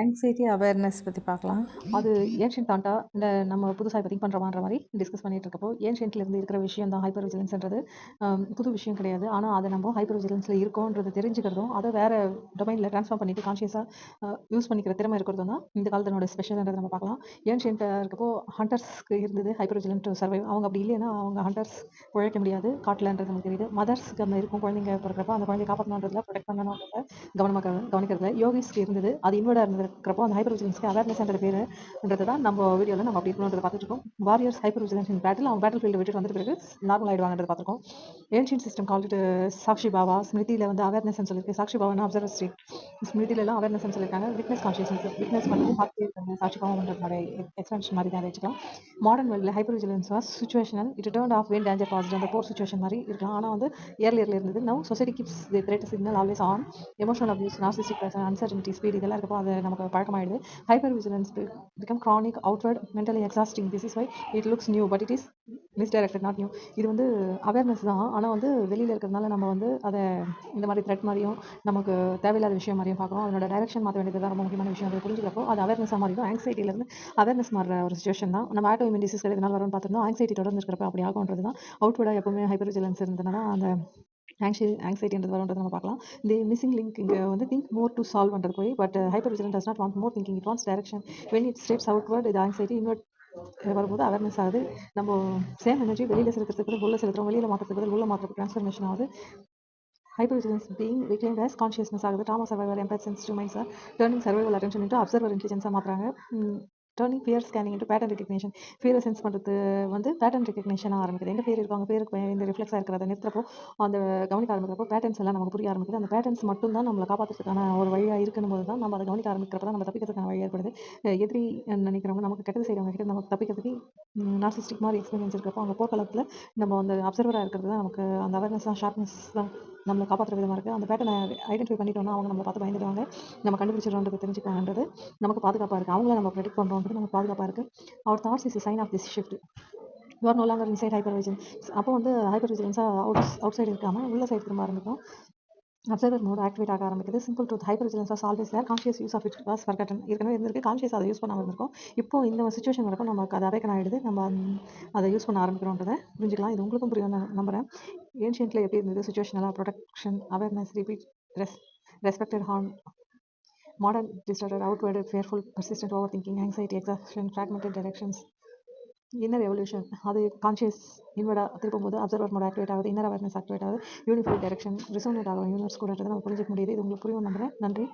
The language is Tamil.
ஆங்ஸைட்டி அவேர்னஸ் பத்தி பார்க்கலாம். அது ஏன்ஷியன்ட் தாட்டா இல்ல நம்ம புதுசா இப்ப திங்க் பண்றோமான்ற மாரி டிஸ்கஸ் பண்ணிட்டு இருக்கப்போ, ஏன்ஷியன்ட்ல இருந்து இருக்கிற விஷயம் தான் ஹைப்பர் விஜிலன்ஸ்ன்றது புது விஷயம் கிடையாது. ஆனா, அத நம்ம ஹைப்பர் விஜிலன்ஸ்ல இருக்கோம்ன்றத தெரிஞ்சுக்கிறதும், அத வேற டொமைன்ல ட்ரான்ஸ்ஃபார்ம் பண்ணிட்டு கான்ஷியஸா யூஸ் பண்ணிக்கிற திறமை இருக்கிறதும் தான் இந்த காலத்தினோட ஸ்பெஷல்ன்றத நம்ம பார்க்கலாம். ஏன்ஷியன்ட்டா இருக்கப்போ ஹண்டர்ஸ்க்கு இருந்தது ஹைப்பர் விஜிலன்ட் டூ சர்வைவ். அவங்க அப்படி இல்லைன்னா, அவங்க ஹண்டர்ஸ் பொழைக்க முடியாது காட்டுலன்றது நமக்கு தெரியுது. மதர்ஸ்க்கு அந்த இருக்கும் குழந்தைங்க பொறக்கிறப்போ, அந்த குழந்தைய காப்பாத்தணுன்றதுல, புரொடெக்ட் பண்ணணுன்றதுல கவனிக்கிறதுல யோகிஸ்க்கு இருந்தது. அது இன்வெர்ட்டா இருந்திருக்கிறப்போ, அந்த ஹைப்பர் விஜிலன்ஸ்க்கு அவேர்னஸ்ன்ற பேருன்றது தான் நம்ம வீடியோல நம்ம அப்படி இருக்கணுன்றத பார்த்துட்டு இருக்கோம். Warriors hyper vigilance in battle அவங்க பேட்டில் ஃபீல்டு விட்டுட்டு வந்துட்ட பிறகு நார்மல் ஆயிடுவாங்கன்றத பார்த்துருக்கோம். Ancient system called sakshi bhava. ஸ்மிருதியில வந்து அவேர்னஸ்ன்னு சொல்லியிருக்கு. சாக்ஷி பாவானா அப்சர்வர் ஸ்டேட். ஸ்மிருதியிலலாம் அவேர்னஸ்ன்னு சொல்லியிருக்காங்க. Witness consciousness. விட்னஸ் பண்ணுறது பார்த்துட்டே இருக்காங்க. சாட்சி பாவம்ன்றதோட எக்ஸ்டென்ஷன் மாதிரி தான் வச்சுக்கலாம். மாடர்ன் வேர்ல்டில் hyper vigilance was situational. It turned off when danger passed. அந்த போர் சுச்சுவேஷன் மாதிரி இருக்கலாம். ஆனால் வந்து இயர்லியர்ல இருந்தது. Now society keeps the threat signal always on. Emotional abuse, narcissistic person, uncertainty, speed இதெல்லாம் இருக்கப்போ அது நமக்கு பழக்கமாயிடுது. Hyper vigilance become chronic, outward, mentally exhausting. This is why it looks new, but it is misdirected, not new. இது வந்து அவேர்னஸ் தான். ஆனால் வந்து வெளியில் இருக்கிறதுனால நம்ம வந்து அதை இந்த மாதிரி த்ரெட் மாதிரியும் நமக்கு தேவையில்லாத விஷயம் மாதிரியும் பார்க்குறோம். அதனோட டைரக்ஷன் மாற்ற வேண்டியது தான் ரொம்ப முக்கியமான விஷயம். அதை புரிஞ்சுக்கிறப்போ அது அவேர்னஸாக மாறிடும். ஆங்ஸைட்டிலேருந்து அவேர்னஸ் மாறுற ஒரு சுச்சுவேஷன் தான். நம்ம ஆட்டோ இம்யூன் டிசீஸ் எதனால வரும்னு பார்த்துருந்தோம். ஆங்ஸைட்டி தொடர்ந்து இருக்கிறப்ப அப்படி ஆகும்ன்றது தான். அவுட்வர்டாக எப்பவுமே ஹைப்பர் விஜிலன்ஸ் இருந்ததுன்னா அந்த ஆங்ஸைட்டின்றது வரும்ன்றதை நம்ம பார்க்கலாம். தி மிஸ்ஸிங் லிங்க் இங்கே வந்து திங்க் மோர் டு சால்வ் பண்ணுறது போய், but hyper vigilant does not want more thinking, it wants direction. When it steps outward இது ஆங்ஸைட்டி இன்வெர்ட் வரும்போது அவேர்னஸ் ஆகுது. நம்ம சேம் எனர்ஜி வெளியில் செலுத்துறதுக்கு உள்ள செலுத்துறோம், வெளியில் மாற்றுறதுக்கு உள்ள மாற்றுறதுக்கு ட்ரான்ஸ்ஃபர்மேஷன் ஆகுது. Hypervigilance being reclaimed as consciousness ஆகுது. trauma survivor empath sensitive minds are turning survival attention into observer intelligence மாத்துறாங்க. turning fear scanning into pattern recognition. fear sense பண்ணுறது வந்து பேட்டர்ன் ரெகக்னேஷன் ஆரம்பிக்குது. எங்கே fear இருக்கும், அங்கே fearக்கு இந்த ரிஃப்ளெக்ஸாக இருக்கிறத நிறுத்துறப்போ அந்த கவனிக்க ஆரம்பிக்கிறப்போ பேட்டர்ன்ஸ் எல்லாம் நமக்கு புரிய ஆரம்பிக்குது. அந்த பேட்டர்ன்ஸ் மட்டும் தான் நம்மளை காப்பாற்றுறதுக்கான ஒரு வழியாக இருக்குன்னு போது தான் நம்ம அதை கவனிக்க ஆரம்பிக்கிறப்ப தான் நம்ம தப்பிக்கிறதுக்கான வழி ஏற்படுது. எதிரி நினைக்கிறவங்க, நமக்கு கெட்டது செய்கிறவங்க கிட்ட நமக்கு தப்பிக்கிறதுக்கு நார்சிஸ்டிக் மாதிரி எக்ஸ்பீரியன்ஸ் இருக்கிறப்போ அங்கே போர்க்களத்தில் நம்ம அந்த அப்சர்வராக இருக்கிறது தான் நமக்கு அந்த அவேர்னஸ் தான், ஷார்ப்னஸ் தான் நம்மளை காப்பாற்றுற விதமாக இருக்குது. அந்த பேட்டர்னை ஐடென்டிஃபை பண்ணிட்டோம்னா அவங்க நம்மளை பார்த்து பயந்துடுவாங்க. நம்ம கண்டுபிடிச்சிடறோன்றது தெரிஞ்சுக்குவாங்கன்றது நமக்கு பாதுகாப்பாக இருக்குது. அவங்கள நம்ம ப்ரெடிக்ட் பண்ணுறோன்றது நமக்கு பாதுகாப்பாக இருக்குது. Our thoughts is sign of this shift. You are no longer inside hyper vigilance. அப்போ வந்து ஹைப்பர் விஜிலன்ஸாக அவுட் சைடு இருக்காமல் உள்ள சைடு திரும்ப ஆரம்பிக்கும். அப்சர்வர் மோட் ஆக்டிவேட் ஆக ஆரம்பிக்குது. Simple truth, hyper vigilance was always there. Conscious use of it was forgotten. ஏற்கனவே இருந்திருக்கு, கான்ஷியஸ் அதை யூஸ் பண்ணாமல் இருந்திருக்கும். இப்போ இந்த சுச்சுவேஷன் வரப்போ நமக்கு அது அவேக்கன் ஆகிடுது. நம்ம அதை யூஸ் பண்ண ஆரம்பிக்கிறோன்றதை புரிஞ்சுக்கலாம். இது உங்களுக்கும் புரியும் நான் நம்புகிறேன். ஏன்ஷியன்ட்ல எப்படி இருந்தது, சுச்சுவேஷனலாக protection, awareness, repeat, respected, horn. Modern distorted, outward, fearful, persistent overthinking, anxiety, exhaustion, fragmented directions. Inner evolution, அது கான்ஷியஸ் இன்வர்டாக திருப்பும்போது அப்சர்வர் மோட் ஆக்டிவேட் ஆகுது. இன்னர் அவேர்னஸ் ஆக்டிவேட் ஆகுது. யூனிஃபைட் டைரக்ஷன் ரிசோனேட் ஆகும் யூனிவர்ஸ் கூடன்றதை நம்ம புரிஞ்சிக்க முடியுது. இது உங்களுக்கு புரியும் நம்புறேன். நன்றி.